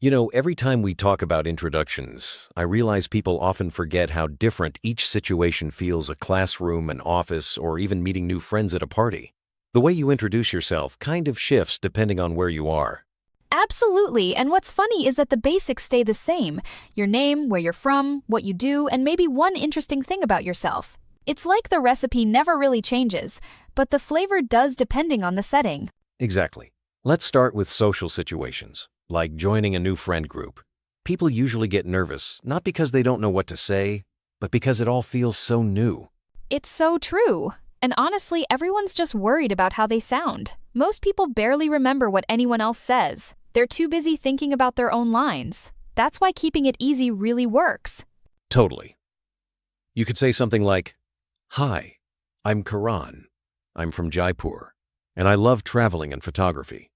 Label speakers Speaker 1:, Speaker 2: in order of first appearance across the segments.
Speaker 1: Every time we talk about introductions, I realize people often forget how different each situation feels: a classroom, an office, or even meeting new friends at a party. The way you introduce yourself kind of shifts depending on where you are.
Speaker 2: Absolutely, and what's funny is that the basics stay the same. Your name, where you're from, what you do, and maybe one interesting thing about yourself. It's like the recipe never really changes, but the flavor does depending on the setting.
Speaker 1: Exactly. Let's start with social situations, like joining a new friend group. People usually get nervous, not because they don't know what to say, but because it all feels so new.
Speaker 2: It's so true. And honestly, everyone's just worried about how they sound. Most people barely remember what anyone else says. They're too busy thinking about their own lines. That's why keeping it easy really works.
Speaker 1: Totally. You could say something like, "Hi, I'm Karan. I'm from Jaipur, and I love traveling and photography."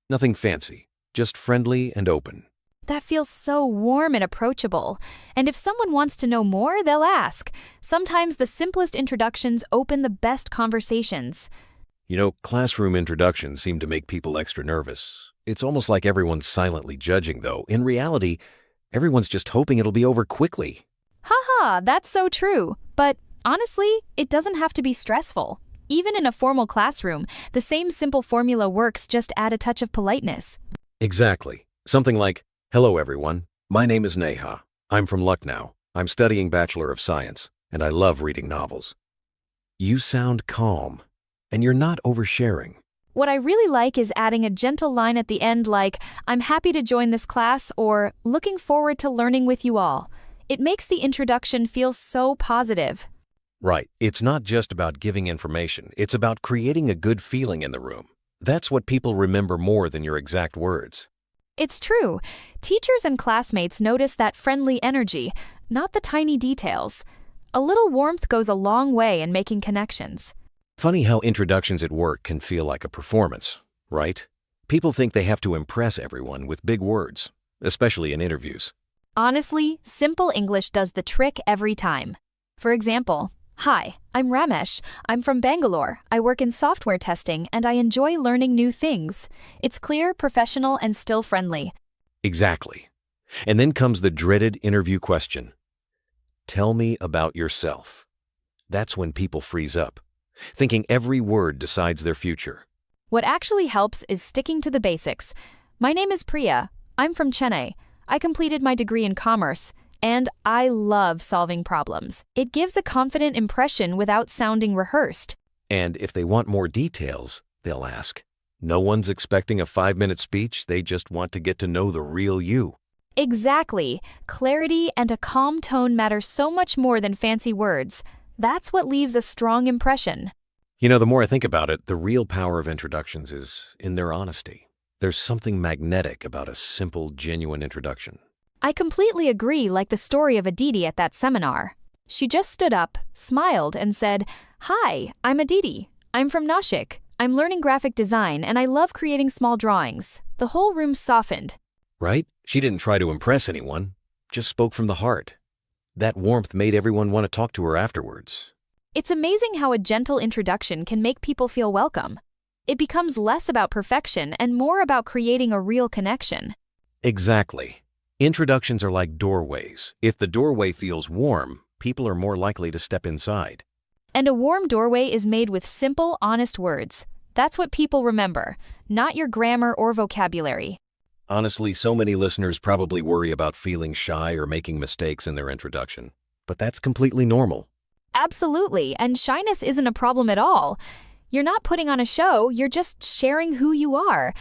Speaker 1: Nothing fancy, just friendly and open.
Speaker 2: That feels so warm and approachable. And if someone wants to know more, they'll ask. Sometimes the simplest introductions open the best conversations.
Speaker 1: Classroom introductions seem to make people extra nervous. It's almost like everyone's silently judging, though. In reality, everyone's just hoping it'll be over quickly.
Speaker 2: Haha, that's so true. But honestly, it doesn't have to be stressful. Even in a formal classroom, the same simple formula works, just add a touch of politeness.
Speaker 1: Exactly. Something like, "Hello everyone, my name is Neha. I'm from Lucknow. I'm studying Bachelor of Science, and I love reading novels." You sound calm, and you're not oversharing.
Speaker 2: What I really like is adding a gentle line at the end like, "I'm happy to join this class," or "looking forward to learning with you all." It makes the introduction feel so positive.
Speaker 1: Right. It's not just about giving information. It's about creating a good feeling in the room. That's what people remember more than your exact words.
Speaker 2: It's true. Teachers and classmates notice that friendly energy, not the tiny details. A little warmth goes a long way in making connections.
Speaker 1: Funny how introductions at work can feel like a performance, right? People think they have to impress everyone with big words, especially in interviews.
Speaker 2: Honestly, simple English does the trick every time. For example, "Hi, I'm Ramesh. I'm from Bangalore. I work in software testing and I enjoy learning new things." It's clear, professional, and still friendly.
Speaker 1: Exactly. And then comes the dreaded interview question. "Tell me about yourself." That's when people freeze up, thinking every word decides their future.
Speaker 2: What actually helps is sticking to the basics. "My name is Priya. I'm from Chennai. I completed my degree in commerce. And I love solving problems." It gives a confident impression without sounding rehearsed.
Speaker 1: And if they want more details, they'll ask. No one's expecting a 5-minute speech. They just want to get to know the real you.
Speaker 2: Exactly. Clarity and a calm tone matter so much more than fancy words. That's what leaves a strong impression.
Speaker 1: The more I think about it, the real power of introductions is in their honesty. There's something magnetic about a simple, genuine introduction.
Speaker 2: I completely agree, like the story of Aditi at that seminar. She just stood up, smiled, and said, "Hi, I'm Aditi. I'm from Nashik. I'm learning graphic design, and I love creating small drawings." The whole room softened.
Speaker 1: Right? She didn't try to impress anyone, just spoke from the heart. That warmth made everyone want to talk to her afterwards.
Speaker 2: It's amazing how a gentle introduction can make people feel welcome. It becomes less about perfection and more about creating a real connection.
Speaker 1: Exactly. Introductions are like doorways. If the doorway feels warm, people are more likely to step inside.
Speaker 2: And a warm doorway is made with simple, honest words. That's what people remember, not your grammar or vocabulary.
Speaker 1: Honestly, so many listeners probably worry about feeling shy or making mistakes in their introduction. But that's completely normal.
Speaker 2: Absolutely, and shyness isn't a problem at all. You're not putting on a show, you're just sharing who you are.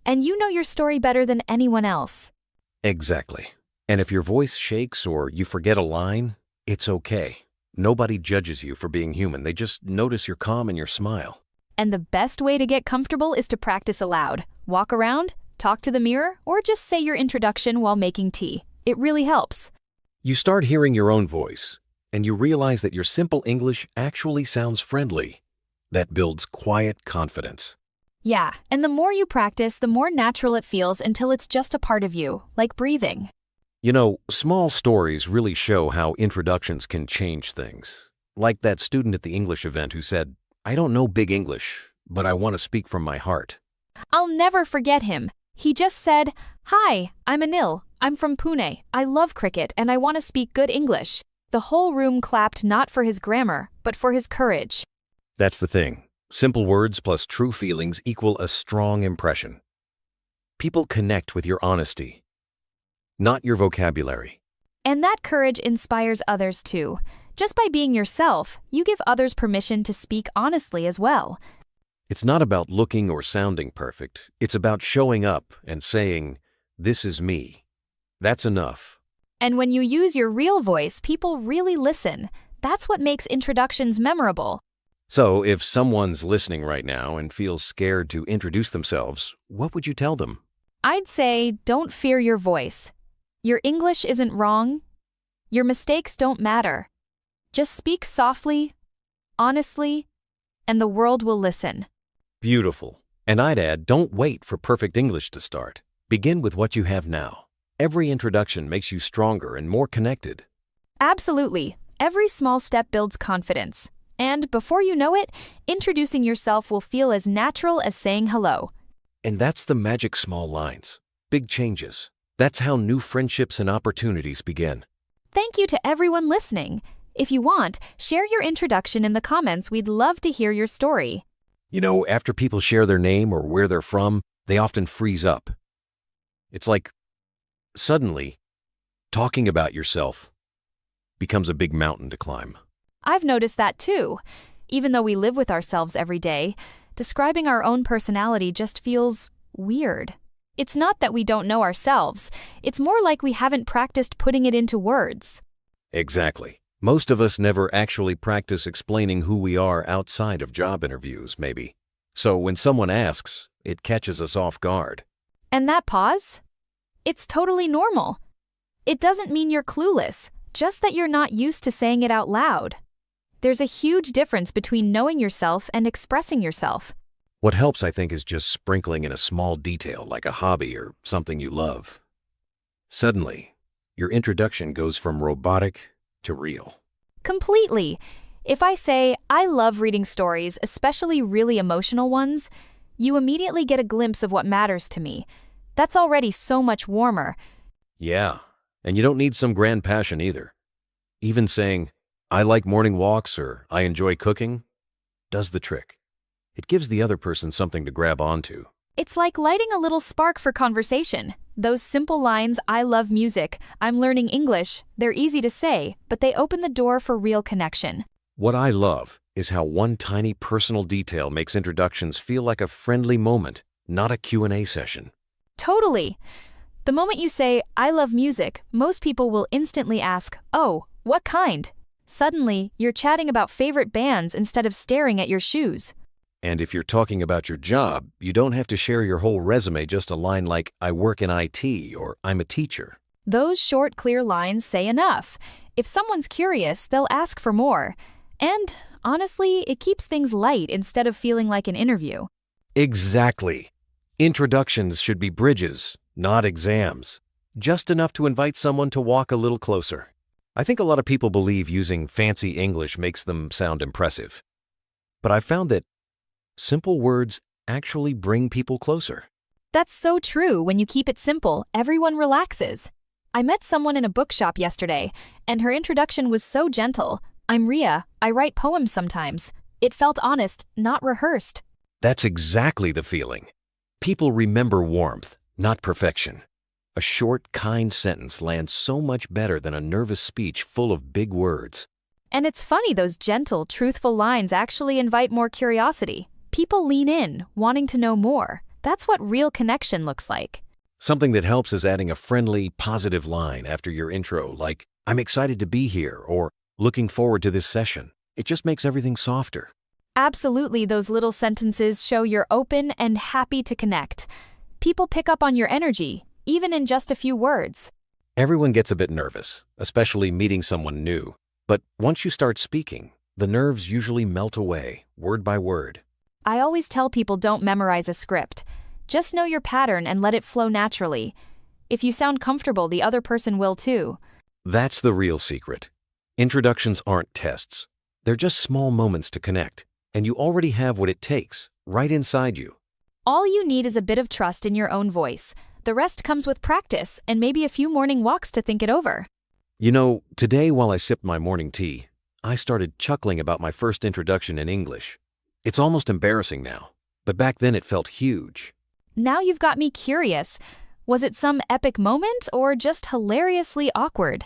Speaker 2: And you know your story better than anyone else.
Speaker 1: Exactly. And if your voice shakes or you forget a line, it's okay. Nobody judges you for being human. They just notice your calm and your smile.
Speaker 2: And the best way to get comfortable is to practice aloud. Walk around, talk to the mirror, or just say your introduction while making tea. It really helps.
Speaker 1: You start hearing your own voice, and you realize that your simple English actually sounds friendly. That builds quiet confidence.
Speaker 2: Yeah, and the more you practice, the more natural it feels until it's just a part of you, like breathing.
Speaker 1: Small stories really show how introductions can change things. Like that student at the English event who said, "I don't know big English, but I want to speak from my heart."
Speaker 2: I'll never forget him. He just said, "Hi, I'm Anil. I'm from Pune. I love cricket and I want to speak good English." The whole room clapped not for his grammar, but for his courage.
Speaker 1: That's the thing. Simple words plus true feelings equal a strong impression. People connect with your honesty, not your vocabulary.
Speaker 2: And that courage inspires others too. Just by being yourself, you give others permission to speak honestly as well.
Speaker 1: It's not about looking or sounding perfect. It's about showing up and saying, "This is me." That's enough.
Speaker 2: And when you use your real voice, people really listen. That's what makes introductions memorable.
Speaker 1: So, if someone's listening right now and feels scared to introduce themselves, what would you tell them?
Speaker 2: I'd say don't fear your voice. Your English isn't wrong. Your mistakes don't matter. Just speak softly, honestly, and the world will listen.
Speaker 1: Beautiful. And I'd add, don't wait for perfect English to start. Begin with what you have now. Every introduction makes you stronger and more connected.
Speaker 2: Absolutely. Every small step builds confidence. And before you know it, introducing yourself will feel as natural as saying hello.
Speaker 1: And that's the magic small lines. Big changes. That's how new friendships and opportunities begin.
Speaker 2: Thank you to everyone listening. If you want, share your introduction in the comments. We'd love to hear your story.
Speaker 1: You know, after people share their name or where they're from, they often freeze up. It's like, suddenly, talking about yourself becomes a big mountain to climb.
Speaker 2: I've noticed that too. Even though we live with ourselves every day, describing our own personality just feels weird. It's not that we don't know ourselves. It's more like we haven't practiced putting it into words.
Speaker 1: Exactly. Most of us never actually practice explaining who we are outside of job interviews, maybe. So when someone asks, it catches us off guard.
Speaker 2: And that pause? It's totally normal. It doesn't mean you're clueless, just that you're not used to saying it out loud. There's a huge difference between knowing yourself and expressing yourself.
Speaker 1: What helps, I think, is just sprinkling in a small detail like a hobby or something you love. Suddenly, your introduction goes from robotic to real.
Speaker 2: Completely. If I say, I love reading stories, especially really emotional ones, you immediately get a glimpse of what matters to me. That's already so much warmer.
Speaker 1: Yeah, and you don't need some grand passion either. Even saying, "I like morning walks" or "I enjoy cooking" does the trick. It gives the other person something to grab onto.
Speaker 2: It's like lighting a little spark for conversation. Those simple lines, "I love music," "I'm learning English," they're easy to say, but they open the door for real connection.
Speaker 1: What I love is how one tiny personal detail makes introductions feel like a friendly moment, not a Q&A session.
Speaker 2: Totally. The moment you say, "I love music," most people will instantly ask, "Oh, what kind?" Suddenly, you're chatting about favorite bands instead of staring at your shoes.
Speaker 1: And if you're talking about your job, you don't have to share your whole resume, just a line like, "I work in IT" or "I'm a teacher."
Speaker 2: Those short, clear lines say enough. If someone's curious, they'll ask for more. And, honestly, it keeps things light instead of feeling like an interview.
Speaker 1: Exactly. Introductions should be bridges, not exams. Just enough to invite someone to walk a little closer. I think a lot of people believe using fancy English makes them sound impressive. But I've found that simple words actually bring people closer.
Speaker 2: That's so true. When you keep it simple, everyone relaxes. I met someone in a bookshop yesterday, and her introduction was so gentle. "I'm Ria. I write poems sometimes." It felt honest, not rehearsed.
Speaker 1: That's exactly the feeling. People remember warmth, not perfection. A short, kind sentence lands so much better than a nervous speech full of big words.
Speaker 2: And it's funny, those gentle, truthful lines actually invite more curiosity. People lean in, wanting to know more. That's what real connection looks like.
Speaker 1: Something that helps is adding a friendly, positive line after your intro, like, "I'm excited to be here," or "looking forward to this session." It just makes everything softer.
Speaker 2: Absolutely, those little sentences show you're open and happy to connect. People pick up on your energy, even in just a few words.
Speaker 1: Everyone gets a bit nervous, especially meeting someone new. But once you start speaking, the nerves usually melt away, word by word.
Speaker 2: I always tell people don't memorize a script. Just know your pattern and let it flow naturally. If you sound comfortable, the other person will too.
Speaker 1: That's the real secret. Introductions aren't tests. They're just small moments to connect, and you already have what it takes right inside you.
Speaker 2: All you need is a bit of trust in your own voice. The rest comes with practice and maybe a few morning walks to think it over.
Speaker 1: You know, today while I sipped my morning tea, I started chuckling about my first introduction in English. It's almost embarrassing now, but back then it felt huge.
Speaker 2: Now you've got me curious. Was it some epic moment or just hilariously awkward?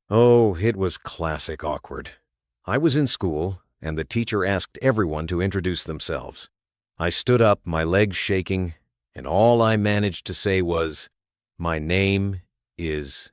Speaker 1: Oh, it was classic awkward. I was in school, and the teacher asked everyone to introduce themselves. I stood up, my legs shaking, and all I managed to say was, my name is,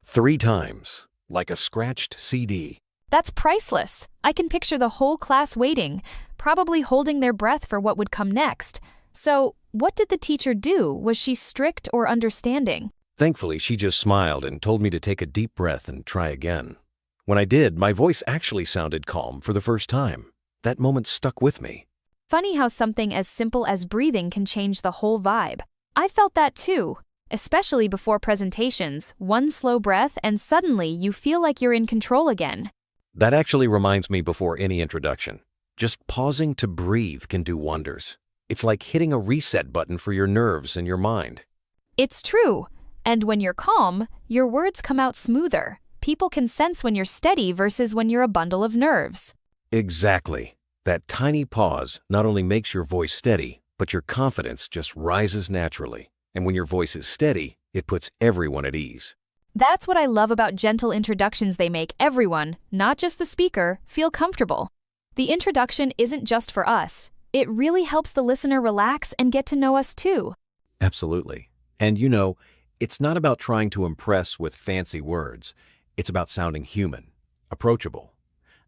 Speaker 1: 3 times, like a scratched CD.
Speaker 2: That's priceless. I can picture the whole class waiting, probably holding their breath for what would come next. So, what did the teacher do? Was she strict or understanding?
Speaker 1: Thankfully, she just smiled and told me to take a deep breath and try again. When I did, my voice actually sounded calm for the first time. That moment stuck with me.
Speaker 2: Funny how something as simple as breathing can change the whole vibe. I felt that too, especially before presentations. One slow breath and suddenly you feel like you're in control again.
Speaker 1: That actually reminds me before any introduction. Just pausing to breathe can do wonders. It's like hitting a reset button for your nerves and your mind.
Speaker 2: It's true. And when you're calm, your words come out smoother. People can sense when you're steady versus when you're a bundle of nerves.
Speaker 1: Exactly. That tiny pause not only makes your voice steady, but your confidence just rises naturally. And when your voice is steady, it puts everyone at ease.
Speaker 2: That's what I love about gentle introductions. They make everyone, not just the speaker, feel comfortable. The introduction isn't just for us. It really helps the listener relax and get to know us too.
Speaker 1: Absolutely. And you know, it's not about trying to impress with fancy words. It's about sounding human, approachable.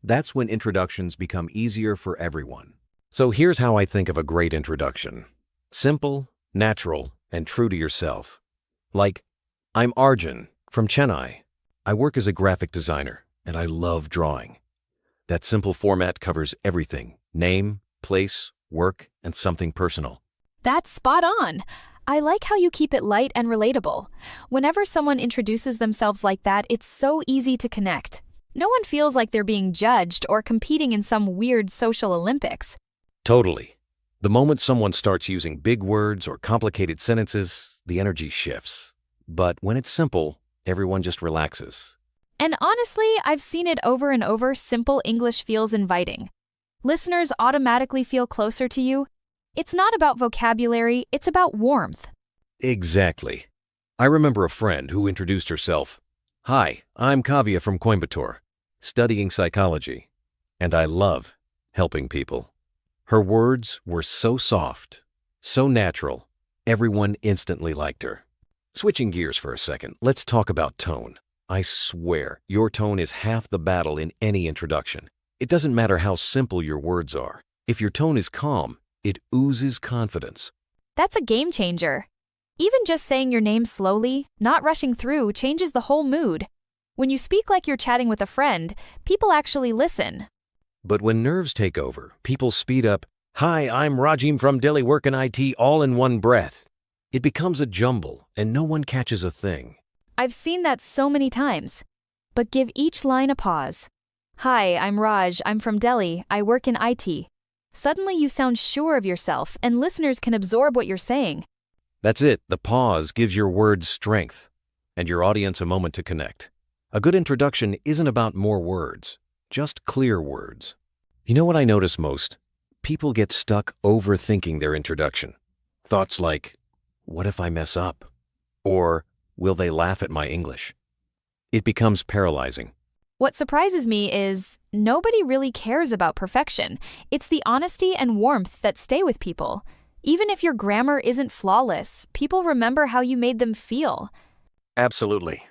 Speaker 1: That's when introductions become easier for everyone. So here's how I think of a great introduction. Simple, natural, and true to yourself. Like, I'm Arjun from Chennai. I work as a graphic designer, and I love drawing. That simple format covers everything: name, place, work, and something personal.
Speaker 2: That's spot on. I like how you keep it light and relatable. Whenever someone introduces themselves like that, it's so easy to connect. No one feels like they're being judged or competing in some weird social Olympics.
Speaker 1: Totally. The moment someone starts using big words or complicated sentences, the energy shifts. But when it's simple, everyone just relaxes.
Speaker 2: And honestly, I've seen it over and over. Simple English feels inviting. Listeners automatically feel closer to you. It's not about vocabulary, it's about warmth.
Speaker 1: Exactly. I remember a friend who introduced herself. Hi, I'm Kavya from Coimbatore, studying psychology, and I love helping people. Her words were so soft, so natural, everyone instantly liked her. Switching gears for a second, let's talk about tone. I swear, your tone is half the battle in any introduction. It doesn't matter how simple your words are. If your tone is calm, it oozes confidence.
Speaker 2: That's a game changer. Even just saying your name slowly, not rushing through, changes the whole mood. When you speak like you're chatting with a friend, people actually listen.
Speaker 1: But when nerves take over, people speed up. Hi, I'm Rajim from Delhi, work in IT, all in one breath. It becomes a jumble, and no one catches a thing.
Speaker 2: I've seen that so many times. But give each line a pause. Hi, I'm Raj, I'm from Delhi, I work in IT. Suddenly you sound sure of yourself, and listeners can absorb what you're saying.
Speaker 1: That's it. The pause gives your words strength, and your audience a moment to connect. A good introduction isn't about more words, just clear words. You know what I notice most? People get stuck overthinking their introduction. Thoughts like, what if I mess up? Or, will they laugh at my English? It becomes paralyzing.
Speaker 2: What surprises me is nobody really cares about perfection. It's the honesty and warmth that stay with people. Even if your grammar isn't flawless, people remember how you made them feel.
Speaker 1: Absolutely.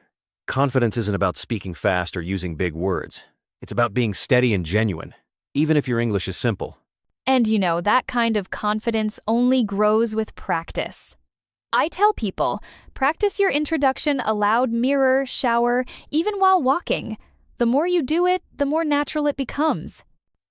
Speaker 1: Confidence isn't about speaking fast or using big words. It's about being steady and genuine, even if your English is simple.
Speaker 2: And you know, that kind of confidence only grows with practice. I tell people, practice your introduction aloud, mirror, shower, even while walking. The more you do it, the more natural it becomes.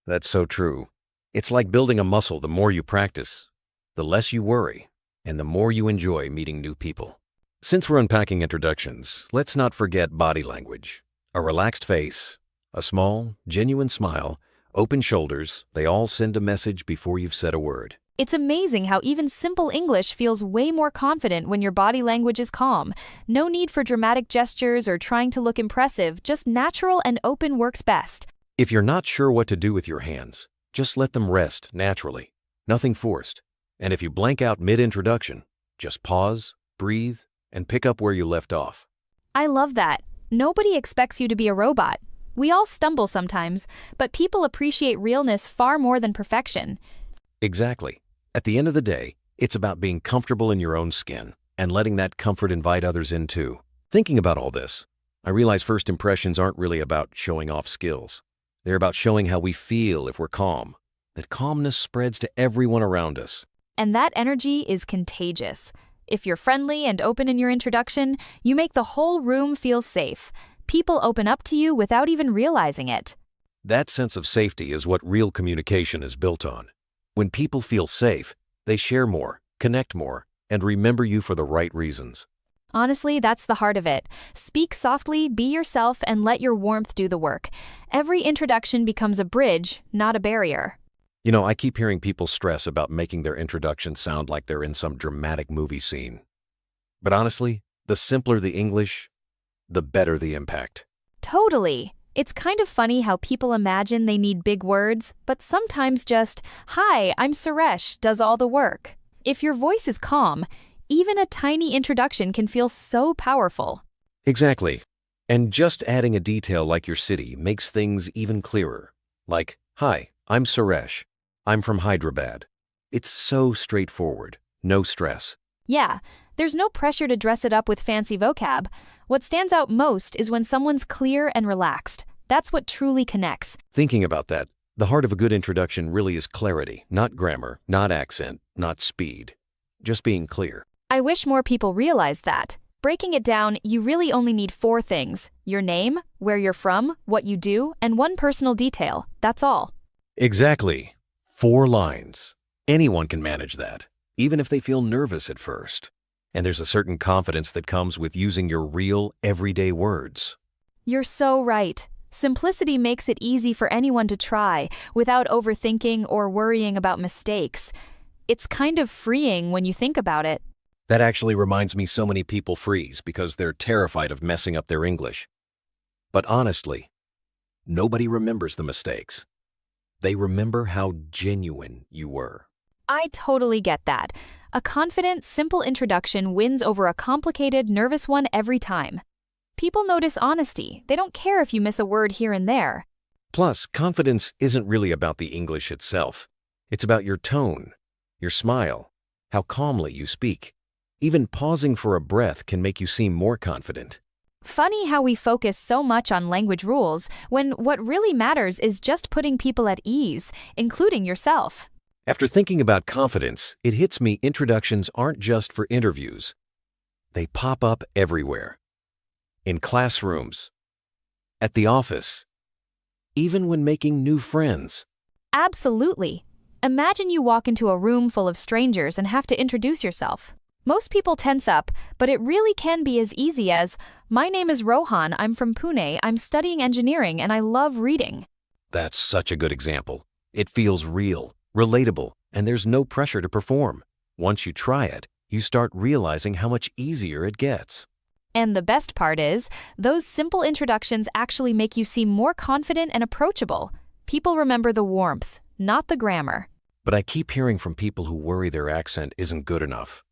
Speaker 1: That's so true. It's like building a muscle. The more you practice, the less you worry, and the more you enjoy meeting new people. Since we're unpacking introductions, let's not forget body language. A relaxed face, a small, genuine smile, Open shoulders, they all send a message before you've said a word.
Speaker 2: It's amazing how even simple English feels way more confident when your body language is calm. No need for dramatic gestures or trying to look impressive, just natural and open works best.
Speaker 1: If you're not sure what to do with your hands, just let them rest naturally. Nothing forced. And if you blank out mid-introduction, just pause, breathe, and pick up where you left off.
Speaker 2: I love that. Nobody expects you to be a robot. We all stumble sometimes, but people appreciate realness far more than perfection.
Speaker 1: Exactly. At the end of the day, it's about being comfortable in your own skin and letting that comfort invite others in too. Thinking about all this, I realize first impressions aren't really about showing off skills. They're about showing how we feel if we're calm. That calmness spreads to everyone around us.
Speaker 2: And that energy is contagious. If you're friendly and open in your introduction, you make the whole room feel safe. People open up to you without even realizing it.
Speaker 1: That sense of safety is what real communication is built on. When people feel safe, they share more, connect more, and remember you for the right reasons.
Speaker 2: Honestly, that's the heart of it. Speak softly, be yourself, and let your warmth do the work. Every introduction becomes a bridge, not a barrier.
Speaker 1: You know, I keep hearing people stress about making their introduction sound like they're in some dramatic movie scene. But honestly, the simpler the English, the better the impact.
Speaker 2: Totally. It's kind of funny how people imagine they need big words, but sometimes just, "Hi, I'm Suresh," does all the work. If your voice is calm, even a tiny introduction can feel so powerful.
Speaker 1: Exactly. And just adding a detail like your city makes things even clearer. Like, "Hi, I'm Suresh. I'm from Hyderabad." It's so straightforward. No stress.
Speaker 2: Yeah, there's no pressure to dress it up with fancy vocab. What stands out most is when someone's clear and relaxed. That's what truly connects.
Speaker 1: Thinking about that, the heart of a good introduction really is clarity, not grammar, not accent, not speed. Just being clear.
Speaker 2: I wish more people realized that. Breaking it down, you really only need 4 things: your name, where you're from, what you do, and one personal detail. That's all.
Speaker 1: Exactly. 4 lines. Anyone can manage that, even if they feel nervous at first. And there's a certain confidence that comes with using your real, everyday words.
Speaker 2: You're so right. Simplicity makes it easy for anyone to try, without overthinking or worrying about mistakes. It's kind of freeing when you think about it.
Speaker 1: That actually reminds me so many people freeze because they're terrified of messing up their English. But honestly, nobody remembers the mistakes. They remember how genuine you were.
Speaker 2: I totally get that. A confident, simple introduction wins over a complicated, nervous one every time. People notice honesty. They don't care if you miss a word here and there.
Speaker 1: Plus, confidence isn't really about the English itself. It's about your tone, your smile, how calmly you speak. Even pausing for a breath can make you seem more confident.
Speaker 2: Funny how we focus so much on language rules when what really matters is just putting people at ease, including yourself.
Speaker 1: After thinking about confidence, it hits me introductions aren't just for interviews. They pop up everywhere. In classrooms, at the office, even when making new friends.
Speaker 2: Absolutely. Imagine you walk into a room full of strangers and have to introduce yourself. Most people tense up, but it really can be as easy as, "My name is Rohan, I'm from Pune, I'm studying engineering, and I love reading."
Speaker 1: That's such a good example. It feels real, relatable, and there's no pressure to perform. Once you try it, you start realizing how much easier it gets.
Speaker 2: And the best part is, those simple introductions actually make you seem more confident and approachable. People remember the warmth, not the grammar.
Speaker 1: But I keep hearing from people who worry their accent isn't good enough.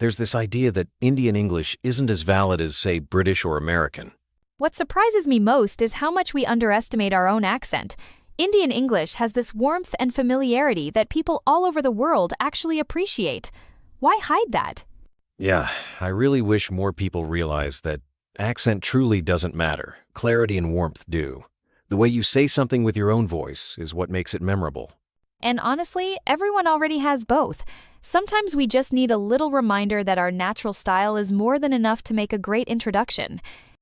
Speaker 1: There's this idea that Indian English isn't as valid as, say, British or American.
Speaker 2: What surprises me most is how much we underestimate our own accent. Indian English has this warmth and familiarity that people all over the world actually appreciate. Why hide that?
Speaker 1: Yeah, I really wish more people realize that accent truly doesn't matter. Clarity and warmth do. The way you say something with your own voice is what makes it memorable.
Speaker 2: And honestly, everyone already has both. Sometimes we just need a little reminder that our natural style is more than enough to make a great introduction.